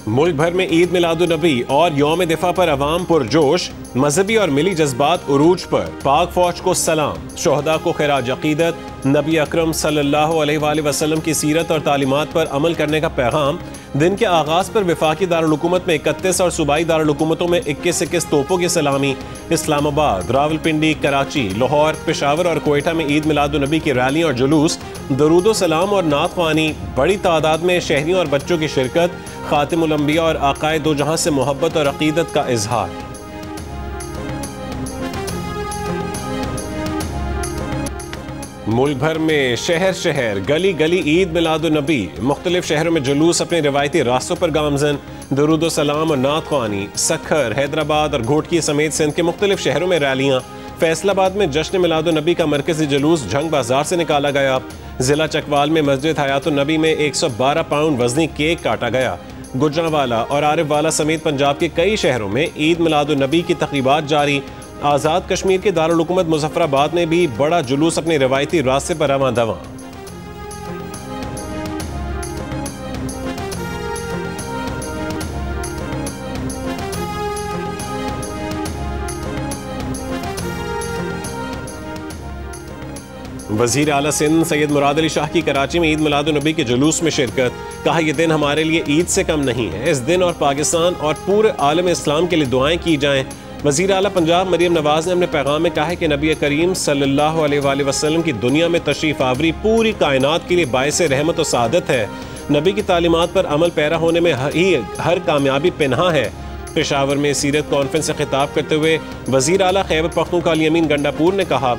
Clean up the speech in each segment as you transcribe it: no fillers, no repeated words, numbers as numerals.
मुल्क भर में ईद मिलादुन्नबी और यौम दिफा पर अवाम पुरजोश। मजहबी और मिली जज्बात उरूज पर। पाक फौज को सलाम। शोहदा को खिराज अकीदत। नबी अकरम सल्लल्लाहु अलैहि वसल्लम की सीरत और तालीमात पर अमल करने का पैगाम। दिन के आगाज पर वफाकी दारुल हुकूमत में 31 और सूबाई दारुल हुकूमतों में 21 तोपों की सलामी। इस्लामाबाद, रावलपिंडी, कराची, लाहौर, पेशावर और कोयटा में ईद मिलादुन्नबी की रैलियां और जुलूस। दरूदो सलाम और नात ख्वानी। बड़ी तादाद में शहरियों और बच्चों की शिरकत। खातिमुल अंबिया और आकाए दो जहां से मोहब्बत और अकीदत का इजहार। मुल्क भर में शहर शहर गली गली ईद मिलादुन्नबी। मुख्तलिफ शहरों में जुलूस अपने रिवायती रास्तों पर गामजन। दरूदो सलाम और नात ख्वानी। सखर, हैदराबाद और घोटकी समेत सिंध के मुख्तलिफ शहरों में रैलियां। फैसलाबाद में जश्न मिलादुन्नबी का मरकजी जुलूस झंग बाजार से निकाला गया। जिला चकवाल में मस्जिद हयातुन्नबी में 112 पाउंड वजनी केक काटा गया। गुजरांवाला और आरिफवाला समेत पंजाब के कई शहरों में ईद मिलादुन्नबी की तकरीबात जारी। आज़ाद कश्मीर के दारुल हुकूमत मुजफ्फराबाद में भी बड़ा जुलूस अपने रवायती रास्ते पर रवां दवां। वजीर आला सिंध सैयद मुराद अली शाह की कराची में ईद मिलादुन्नबी के जुलूस में शिरकत। कहा यह दिन हमारे लिए ईद से कम नहीं है। इस दिन और पाकिस्तान और पूरे आलम इस्लाम के लिए दुआएं की जाएं। वजीर आला पंजाब मरियम नवाज ने अपने पैगाम में कहा है कि नबी करीम सल्लल्लाहु अलैहि वसल्लम की दुनिया में तशरीफ आवरी पूरी कायनात के लिए बाइस रहमत और सादत है। नबी की तालीमात पर अमल पैरा होने में ही हर कामयाबी पिन्हा है। पेशावर में सीरत कॉन्फ्रेंस से खिताब करते हुए वजीर आला खैबर पख्तूनख्वा अली अमीन गंडापुर ने कहा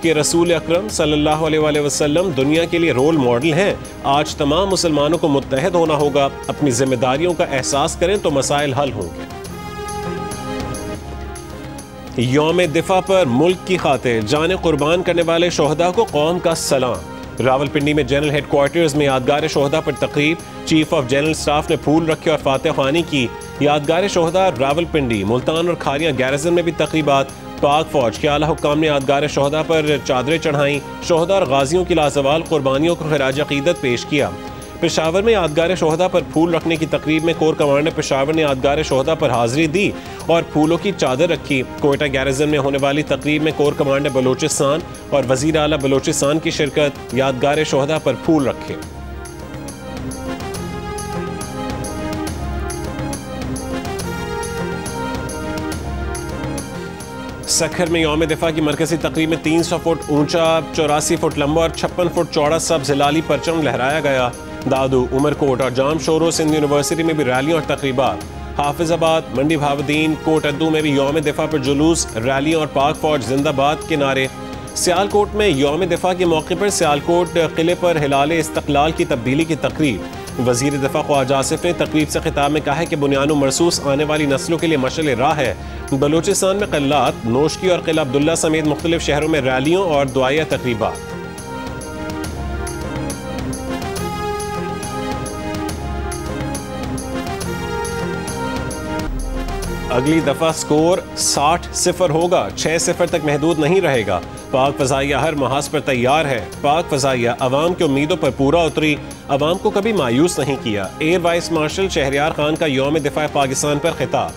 कि रसूल अकरम सल्लल्लाहु अलैहि वसल्लम दुनिया के लिए रोल मॉडल हैं। आज तमाम मुसलमानों को मुत्तहद होना होगा। अपनी जिम्मेदारियों का एहसास करें तो मसाइल हल होंगे। यौम दिफा पर मुल्क की खातिर जाने कुर्बान करने वाले शोहदा को कौम का सलाम। रावलपिंडी में जनरल हेडक्वार्टर्स में यादगार शोहदा पर तकरीब। चीफ ऑफ जनरल स्टाफ ने फूल रखे और फातह ख्वानी की। यादगार शोहदा रावलपिंडी, मुल्तान और खारियां गैरिजन में भी तकरीबात। पाक फौज के आला हुक्काम ने यादगार शोहदा पर चादरें चढ़ाई। शोहदा और गाजियों की लाजवाल कुर्बानियों को खिराज अकीदत पेश किया। पेशावर में यादगार शोहदा पर फूल रखने की तकरीब में कोर कमांडर पेशावर ने यादगार शोहदा पर हाजिरी दी और फूलों की चादर रखी। कोयटा गैरिजन में होने वाली तकरीब में कोर कमांडर बलोचिस्तान और वजीर आला बलोचिस्तान की शिरकत। यादगार शोहदा पर फूल रखे। सखर में यौम दिफा की मरकजी तकरीब में 300 फुट ऊंचा, 84 फुट लंबा और 56 फुट चौड़ा सब्ज हिलाली परचम लहराया गया। दादू, उमरकोट और जाम शोरो सिंध यूनिवर्सिटी में भी रैलियां और तकरीबात। हाफिजाबाद, मंडी भावदीन, कोटद्दू में भी यौम दिफा पर जुलूस, रैलियां और पाक फौज जिंदाबाद के नारे। सियालकोट में यौम दिफा के मौके पर सियालकोट किले पर हिलाल इस्तकलाल की तब्दीली की तकरीब। वजीर दिफा ख्वाजा आसिफ ने तकरीब से खिताब में कहा है कि बुनियानो मरसूस आने वाली नस्लों के लिए मशअल राह है। बलूचिस्तान में क़ल्लात, नोशकी और किला अब्दुल्ला समेत मुख्तलिफ शहरों में रैलियों और दुआया तकरीबात। अगली दफा स्कोर 60-0 होगा। 6-0 तक महदूद नहीं रहेगा। पाक फजाइया हर महाज पर तैयार है। पाक फजाइया अवाम की उम्मीदों पर पूरा उतरी, अवाम को कभी मायूस नहीं किया। Air vice marshal Shahryar Khan का यौम दिफा पाकिस्तान पर खिताब।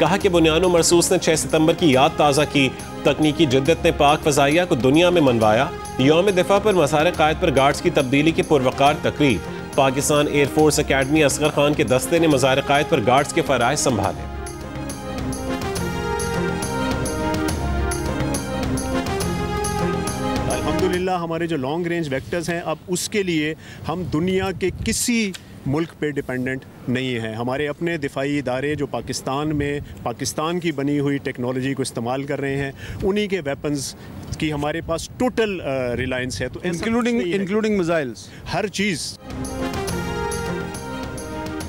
कहा कि बुनियानो मरसूस ने 6 सितंबर की याद ताज़ा की। तकनीकी जिद्दत ने पाक फजाइया को दुनिया में मनवाया। यौम दिफा पर मसार कायद पर गार्ड्स की तब्दीली की पुरवकार तकरीब। पाकिस्तान एयरफोर्स अकेडमी असगर खान के दस्ते ने मसार कायद पर गार्ड्स के फराइज संभाले। अल्हम्दुलिल्लाह हमारे जो लॉन्ग रेंज वेक्टर्स हैं, अब उसके लिए हम दुनिया के किसी मुल्क पे डिपेंडेंट नहीं है। हमारे अपने दिफाई इदारे जो पाकिस्तान की बनी हुई टेक्नोलॉजी को इस्तेमाल कर रहे हैं, उन्हीं के वेपन्स की हमारे पास टोटल रिलायंस है। तो इंक्लूडिंग मिसाइल्स, हर चीज़।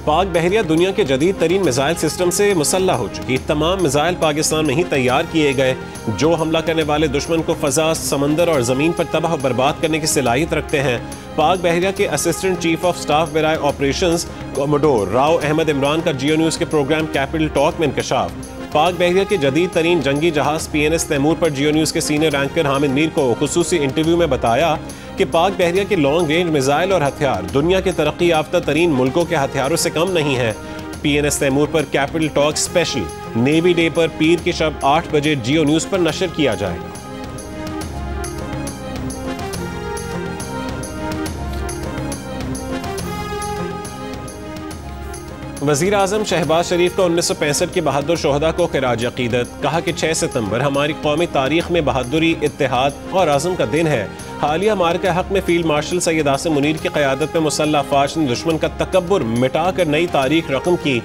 पाक बहरिया दुनिया के जदीद तरीन मिसाइल सिस्टम से मुसल्ला हो चुकी। तमाम मिसाइल पाकिस्तान में ही तैयार किए गए, जो हमला करने वाले दुश्मन को फजा, समंदर और ज़मीन पर तबाह और बर्बाद करने की सलाहियत रखते हैं। पाक बहरिया के असिस्टेंट चीफ ऑफ स्टाफ बराए ऑपरेशंस कमोडोर राव अहमद इमरान का जियो न्यूज़ के प्रोग्राम कैपिटल टॉक में इंकशाफ। पाक बहरिया के जदीद तरीन जंगी जहाज PNS तैमूर पर जियो न्यूज़ के सीनियर एंकर हामिद मीर को खुसूसी इंटरव्यू में बताया कि पाक बहरिया के लॉन्ग रेंज मिसाइल और हथियार दुनिया के तरक्की याफ्ता तरीन मुल्कों के हथियारों से कम नहीं है। PNS तैमूर पर capital talk special. Navy day पर पीर की शब 8 बजे जियो न्यूज पर नशर किया जाएगा। वज़ीर आज़म शहबाज शरीफ का 1965 के बहादुर शोहदा को खिराज अकीदत। कहा कि 6 सितंबर हमारी कौमी तारीख में बहादुरी, इत्तेहाद और आज़म का दिन है। हालिया मार्के हक में फील्ड मार्शल सैयद आसिम मुनीर की क़यादत में मुसल्लह अफ़वाज ने दुश्मन का तकब्बुर मिटाकर नई तारीख रकम की।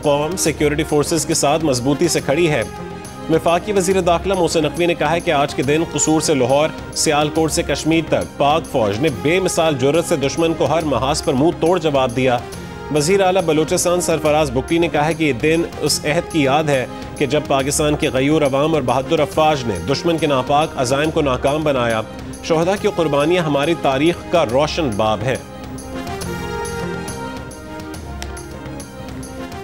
कौम सिक्योरिटी फोर्सेस के साथ मजबूती से खड़ी है। वफाकी वज़ीर दाखिला मोहसिन नकवी ने कहा है कि आज के दिन कसूर से लाहौर, सियालकोट से कश्मीर तक पाक फौज ने बेमिसाल जुर्रत से दुश्मन को हर महाज पर मुंह तोड़ जवाब दिया। वज़ीर आला बलूचिस्तान सरफराज बुक्टी ने कहा है कि ये दिन उस अहद की याद है कि जब पाकिस्तान के गयूर अवाम और बहादुर अफवाज ने दुश्मन के नापाक अज़ाइम को नाकाम बनाया। शोहदा की कुर्बानियाँ हमारी तारीख का रोशन बाब है।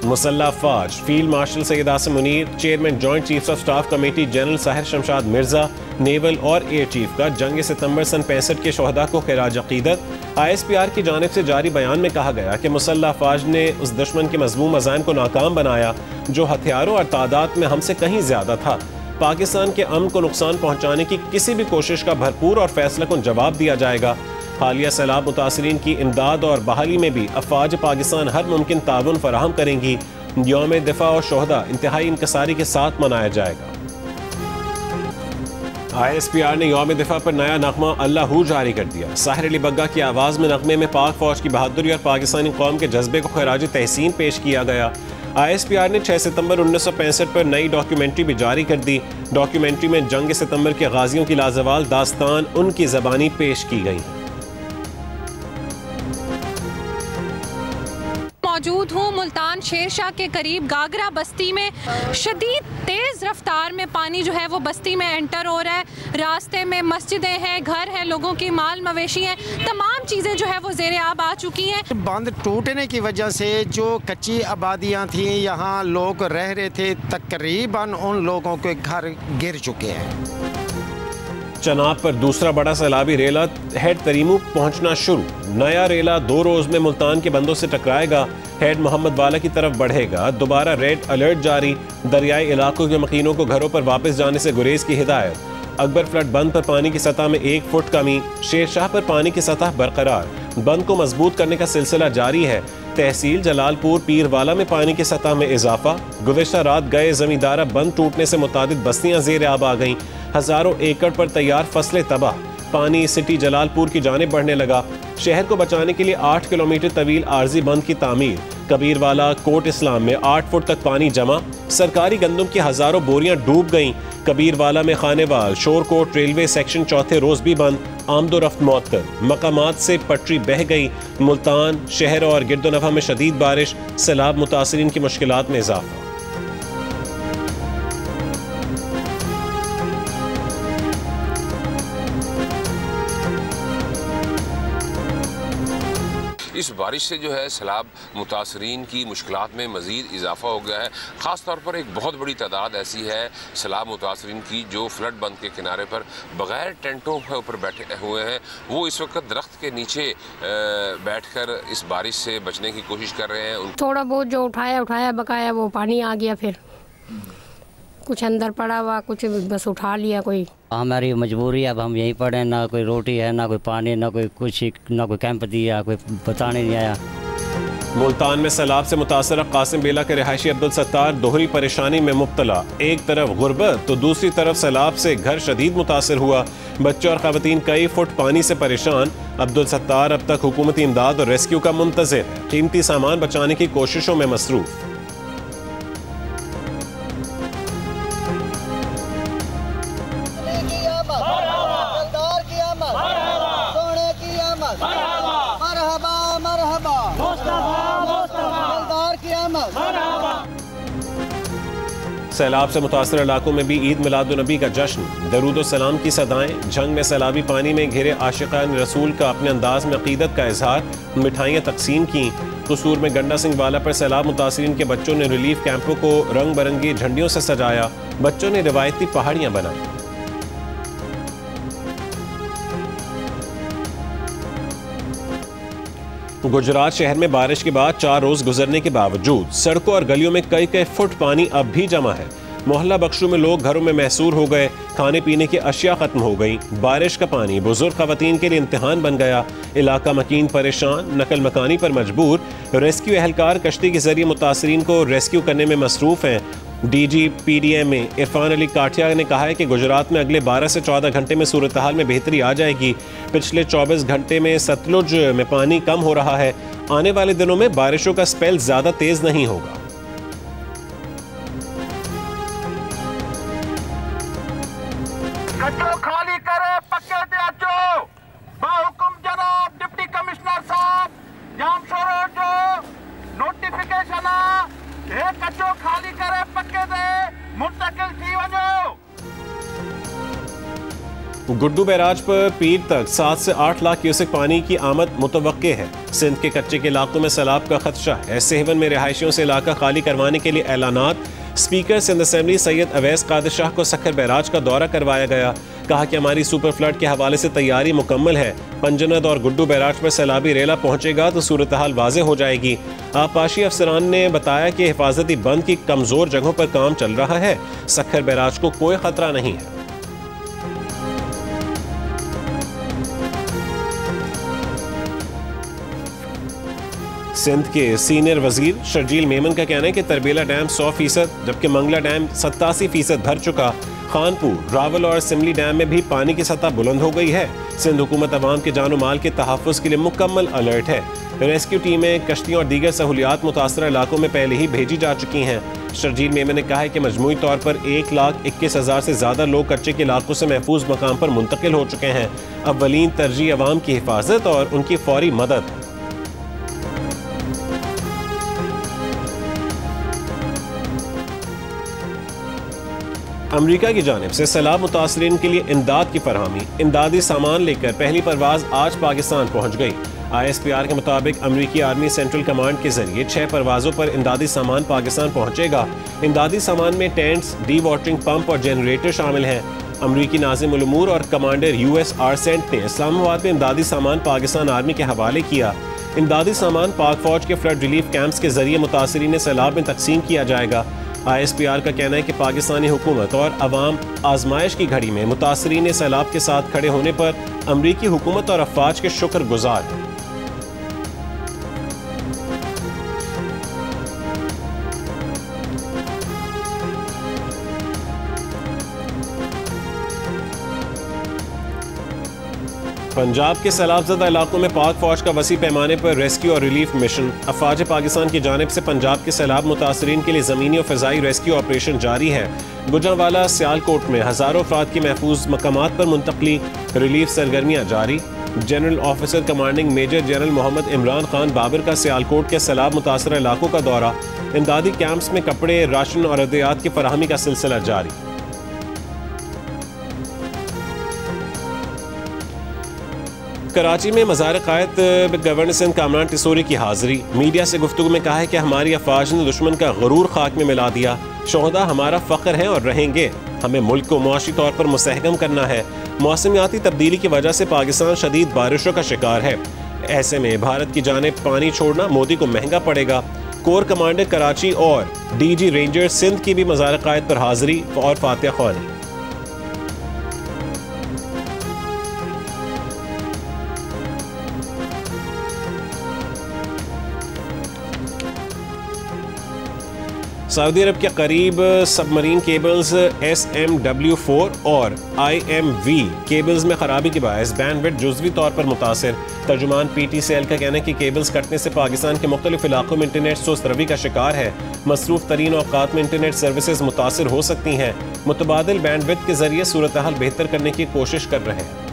मुसल्लह अफवाज field marshal Syed Asim Munir, chairman joint chiefs of staff committee general Sahir Shamshad Mirza, naval और एयर चीफ का जंग सितंबर सन 65 के शोहदा को खिराज अकीदत। ISPR की जानिब से जारी बयान में कहा गया कि मुसल्लह अफवाज ने उस दुश्मन के मज़मूम अज़ाइम को नाकाम बनाया जो हथियारों और तादाद में हमसे कहीं ज़्यादा था। पाकिस्तान के अमन को नुकसान पहुँचाने की किसी भी कोशिश का भरपूर और फैसलाकुन जवाब दिया जाएगा। हालिया सैलाब मुतासरीन की इमदाद और बहाली में भी अफवाज पाकिस्तान हर मुमकिन ताउन फराहम करेंगी। यौम दिफा और शोहदा इंतहाई इंकसारी के साथ मनाया जाएगा। ISPR ने यौम दिफा पर नया नगमा अल्लाह हू जारी कर दिया। साहिर अली बग्गा की आवाज़ में नगमे में पाक फौज की बहादुरी और पाकिस्तानी कौम के जज्बे को खराज तहसीन पेश किया गया। ISPR ने 6 सितंबर 1965 पर नई डॉक्यूमेंट्री भी जारी कर दी। डॉक्यूमेंट्री में जंग सितंबर के गाजियों की लाजवाल दास्तान उनकी ज़बानी पेश की गई। मौजूद हूँ मुल्तान शेरशाह के करीब गागरा बस्ती में। शदीद तेज़ रफ्तार में पानी जो है वो बस्ती में एंटर हो रहा है। रास्ते में मस्जिदें हैं, घर हैं, लोगों की माल मवेशी हैं, तमाम चीज़ें जो है वो ज़ेरे आब आ चुकी हैं। बांध टूटने की वजह से जो कच्ची आबादियाँ थीं, यहाँ लोग रह रहे थे, तकरीबन उन लोगों के घर गिर चुके हैं। चनाब पर दूसरा बड़ा सैलाबी रेला हेड तरीमू पहुंचना शुरू। नया रेला 2 रोज में मुल्तान के बंदों से टकराएगा। हेड मोहम्मद वाला की तरफ बढ़ेगा। दोबारा रेड अलर्ट जारी। दरियाई इलाकों के मकीनों को घरों पर वापस जाने से गुरेज की हिदायत। अकबर फ्लड बंद पर पानी की सतह में 1 फुट कमी। शेरशाह पर पानी की सतह बरकरार। बंद को मजबूत करने का सिलसिला जारी है। तहसील जलालपुर पीरवाला में पानी की सतह में इजाफा। गुज़िश्ता रात गए जमींदारा बंद टूटने से मुतादिद बस्तियां ज़ेर आब आ गईं। हजारों एकड़ पर तैयार फसलें तबाह। पानी सिटी जलालपुर की जानिब बढ़ने लगा। शहर को बचाने के लिए 8 किलोमीटर तवील आर्जी बंद की तामीर। कबीरवाला कोट इस्लाम में 8 फुट तक पानी जमा। सरकारी गंदम की हजारों बोरियां डूब गईं। कबीरवाला में खानेवाल शोरकोट रेलवे सेक्शन चौथे रोज भी बंद। आमदोरफ्त मअतल। मकामात से पटरी बह गई। मुल्तान शहर और गिरदोनफा में शदीद बारिश। सैलाब मुतासरीन की मुश्किलात में इजाफा। इस बारिश से जो है सैलाब मुतासरीन की मुश्किलात में मज़ीद इजाफा हो गया है। ख़ास तौर पर एक बहुत बड़ी तादाद ऐसी है सैलाब मुतासरीन की जो फ्लड बंद के किनारे पर बग़ैर टेंटों के ऊपर बैठे हुए हैं। वो इस वक्त दरख्त के नीचे बैठकर इस बारिश से बचने की कोशिश कर रहे हैं। थोड़ा बहुत जो उठाया बकाया वो पानी आ गया, फिर कुछ अंदर पड़ा हुआ, कुछ बस उठा लिया। कोई हमारी मजबूरी है, अब हम यहीं पड़े, ना कोई रोटी है, ना कोई पानी, ना कोई कुछ, ना कोई कैंप दिया, कोई बताने नहीं आया। मुल्तान में सैलाब से मुतासर कासिम बेला के रिहायशी अब्दुल सत्तार दोहरी परेशानी में मुब्तला। एक तरफ गुर्बत तो दूसरी तरफ सैलाब से घर शदीद मुतासर हुआ। बच्चे और खवातीन कई फुट पानी से परेशान। अब्दुल सत्तार अब तक हुकूमती इमदाद और रेस्क्यू का मुंतज़िर है। कीमती सामान बचाने की कोशिशों में मसरूफ। सैलाब से मुतासर इलाकों में भी ईद मिलादुन्नबी का जश्न। दरूद सलाम की सदाएं। जंग में सैलाबी पानी में घिरे आशिकान रसूल का अपने अंदाज में अकीदत का इजहार। मिठाइयाँ तकसीम की। कसूर में गंडा सिंह वाला पर सैलाब मुतासरीन के बच्चों ने रिलीफ कैंपों को रंग बिरंगी झंडियों से सजाया। बच्चों ने रिवायती पहाड़ियाँ बनाई। गुजरात शहर में बारिश के बाद 4 रोज गुजरने के बावजूद सड़कों और गलियों में कई फुट पानी अब भी जमा है। मोहल्ला बख्शू में लोग घरों में महसूर हो गए, खाने पीने की अशिया खत्म हो गई। बारिश का पानी बुजुर्ग खवातीन के लिए इम्तिहान बन गया। इलाका मकीन परेशान, नकल मकानी पर मजबूर। रेस्क्यू एहलकार कश्ती के जरिए मुतासरीन को रेस्क्यू करने में मसरूफ हैं। DG PDM में इरफान अली काठिया ने कहा है कि गुजरात में अगले 12 से 14 घंटे में सूरत हाल में बेहतरी आ जाएगी। पिछले 24 घंटे में सतलुज में पानी कम हो रहा है। आने वाले दिनों में बारिशों का स्पेल ज्यादा तेज नहीं होगा। खाली करे पक्के दियाचो बाहुकुम जनाब डिप्टी कमिश्नर साहब जाम छोरो जो नोटिफिकेशन हे कचो खाली करे पक्के दे मुंतकिल थी वजो। गुड्डू बैराज पर पीर तक 7 से 8 लाख क्यूसेक पानी की आमद मुतवक्के है। सिंध के कच्चे के इलाकों में सैलाब का खदशा है। सेहवन में रिहायशियों से इलाका खाली करवाने के लिए ऐलानात। स्पीकर सिंध असेंबली सैयद अवैस कादिर शाह को सखर बैराज का दौरा करवाया गया। कहा कि हमारी सुपर फ्लड के हवाले से तैयारी मुकम्मल है। पंजनद और गुड्डू बैराज पर सैलाबी रेला पहुंचेगा तो सूरत हाल वाज़े हो जाएगी। आबपाशी अफसरान ने बताया कि हिफाजती बंद की कमजोर जगहों पर काम चल रहा है। सखर बैराज को कोई खतरा नहीं है। सिंध के सीनियर वजीर शर्जील मेमन का कहना है कि तरबेला डैम 100%, जबकि मंगला डैम 87% भर चुका। खानपुर, रावल और सिमली डैम में भी पानी की सतह बुलंद हो गई है। सिंध हुकूमत अवाम के जानो माल के तहफ़्फ़ुज़ के लिए मुकम्मल अलर्ट है। रेस्क्यू टीमें, कश्तियाँ और दीगर सहूलियात मुतासरा इलाकों में पहले ही भेजी जा चुकी हैं। शर्जील मेमन ने कहा है कि मजमूई तौर पर 1,21,000 से ज़्यादा लोग कच्चे के इलाकों से महफूज मकाम पर मुंतकिल हो चुके हैं। अव्वलीन तरजीह अवाम की हिफाजत और उनकी फौरी मदद है। अमरीका की जानिब से सैलाब मुतासरीन के लिए इमदाद की फरहमी। इमदादी सामान लेकर पहली परवाज आज पाकिस्तान पहुंच गई। ISPR के मुताबिक अमरीकी आर्मी सेंट्रल कमांड के जरिए 6 परवाजों पर इमदादी सामान पाकिस्तान पहुंचेगा। इमदादी सामान में टेंट्स, डी वाटरिंग पंप और जनरेटर शामिल हैं। अमरीकी नाज़िम उल उमूर और कमांडर US आर्सेंट ने इस्लामाबाद में इमदादी सामान पाकिस्तान आर्मी के हवाले किया। इमदादी सामान पाक फौज के फ्लड रिलीफ कैंप्स के जरिए मुतासरीन सैलाब में तकसीम किया जाएगा। ISPR का कहना है कि पाकिस्तानी हुकूमत और अवाम आजमाइश की घड़ी में मुतासरीन सैलाब के साथ खड़े होने पर अमरीकी हुकूमत और अफवाज के शुक्रगुजार हैं। पंजाब के सैलाबज़दा इलाकों में पाक फौज का वसी पैमाने पर रेस्क्यू और रिलीफ मिशन। अफवाज पाकिस्तान की जानिब से पंजाब के सैलाब मुतासरीन के लिए ज़मीनी और फ़िज़ाई रेस्क्यू ऑपरेशन जारी है। गुजरांवाला, सियालकोट में हज़ारों अफराद की महफूज मकामात पर मुंतकली, रिलीफ सरगर्मियाँ जारी। General officer commanding major general Mohammad Imran Khan Babar का सियालकोट के सैलाब मुतासरा इलाकों का दौरा। इमदादी कैंप्स में कपड़े, राशन और अद्वियात की फराहमी का सिलसिला जारी। कराची में मज़ार क़ायद गवर्नर सिंध कामरान टिसोरी की हाजिरी। मीडिया से गुफ्तगू में कहा है कि हमारी अफवाज ने दुश्मन का गरूर खाक में मिला दिया। शोहदा हमारा फ़ख्र है और रहेंगे। हमें मुल्क को मुआशी तौर पर मुस्तहकम करना है। मौसमियाती तब्दीली की वजह से पाकिस्तान शदीद बारिशों का शिकार है। ऐसे में भारत की जानिब पानी छोड़ना मोदी को महंगा पड़ेगा। कोर कमांडर कराची और DG रेंजर सिंध की भी मज़ार क़ायद पर हाजिरी और फातिहा ख्वानी। सऊदी अरब के करीब सबमरीन केबल्स SMW4 और IMV केबल्स में खराबी के बायस बैंडविड्थ जुज़वी तौर पर मुतासिर। तर्जुमान PTCL का कहना है कि केबल्स कटने से पाकिस्तान के मुख्तलिफ इलाकों में इंटरनेट सुस्त रवी का शिकार है। मसरूफ़ तरीन औक़ात में इंटरनेट सर्विसेज मुतासिर हो सकती हैं। मुतबादिल बैंडविड्थ के जरिए सूरत हाल बेहतर करने की कोशिश कर रहे हैं।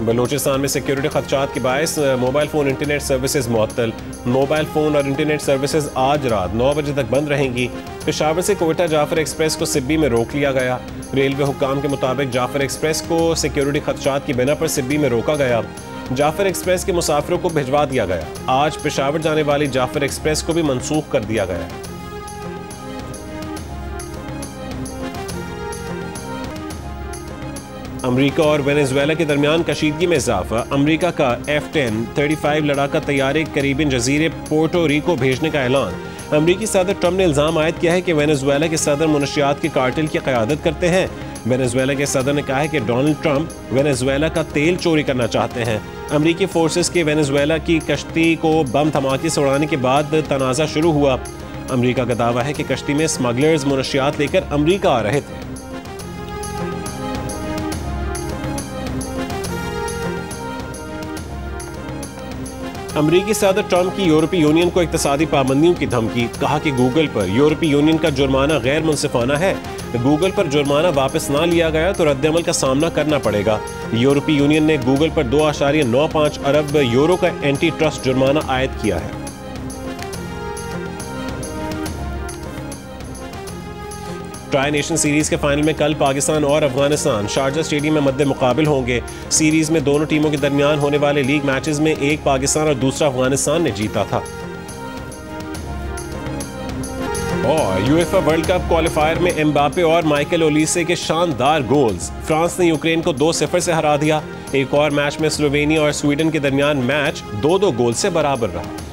बलोचिस्तान में सिक्योरिटी खदशात के बायस मोबाइल फ़ोन इंटरनेट सर्विसेज मुअत्तल। मोबाइल फ़ोन और इंटरनेट सर्विसेज आज रात 9 बजे तक बंद रहेंगी। पेशावर से कोयटा जाफर एक्सप्रेस को सिब्बी में रोक लिया गया। रेलवे हुक्काम के मुताबिक जाफर एक्सप्रेस को सिक्योरिटी खदशात की बिना पर सिब्बी में रोका गया। जाफर एक्सप्रेस के मुसाफिरों को भिजवा दिया गया। आज पेशावर जाने वाली जाफर एक्सप्रेस को भी मनसूख कर दिया गया है। अमेरिका और वेनेजुएला के दरमियान कशीदगी में इजाफा। अमेरिका का F-10-35 लड़ाका तैयारे करीबियन जजीरे पोर्टो रिको भेजने का ऐलान। अमेरिकी सदर ट्रंप ने इल्जाम आयद किया है कि वेनेजुएला के सदर मुनशियात के कार्टेल की क़यादत करते हैं। वेनेजुएला के सदर ने कहा है कि डोनाल्ड ट्रंप वेनेजुएला का तेल चोरी करना चाहते हैं। अमेरिकी फोर्सेस के वेनेजुएला की कश्ती को बम धमाके से उड़ाने के बाद तनाज़ा शुरू हुआ। अमेरिका का दावा है कि कश्ती में स्मगलर्स मुनशियात लेकर अमेरिका आ रहे थे। अमेरिकी सदर ट्रंप की यूरोपीय यूनियन को इक्तिसादी पाबंदियों की धमकी। कहा कि गूगल पर यूरोपीय यूनियन का जुर्माना गैर मुनसिफाना है। गूगल पर जुर्माना वापस ना लिया गया तो रद्दअमल का सामना करना पड़ेगा। यूरोपीय यूनियन ने गूगल पर 2.95 अरब यूरो का एंटी ट्रस्ट जुर्माना आयद किया है। ट्राई नेशन सीरीज के फाइनल में कल पाकिस्तान और अफगानिस्तान शारजा स्टेडियम में मद्दे मुकाबिल होंगे। सीरीज में दोनों टीमों के दरमियान होने वाले लीग मैचेस में एक पाकिस्तान और दूसरा अफगानिस्तान ने जीता था। और यूएफए वर्ल्ड कप क्वालिफायर में एम्बापे और माइकल ओलिसे के शानदार गोल्स। फ्रांस ने यूक्रेन को 2-0 से हरा दिया। एक और मैच में स्लोवेनिया और स्वीडन के दरमियान मैच 2-2 गोल से बराबर रहा।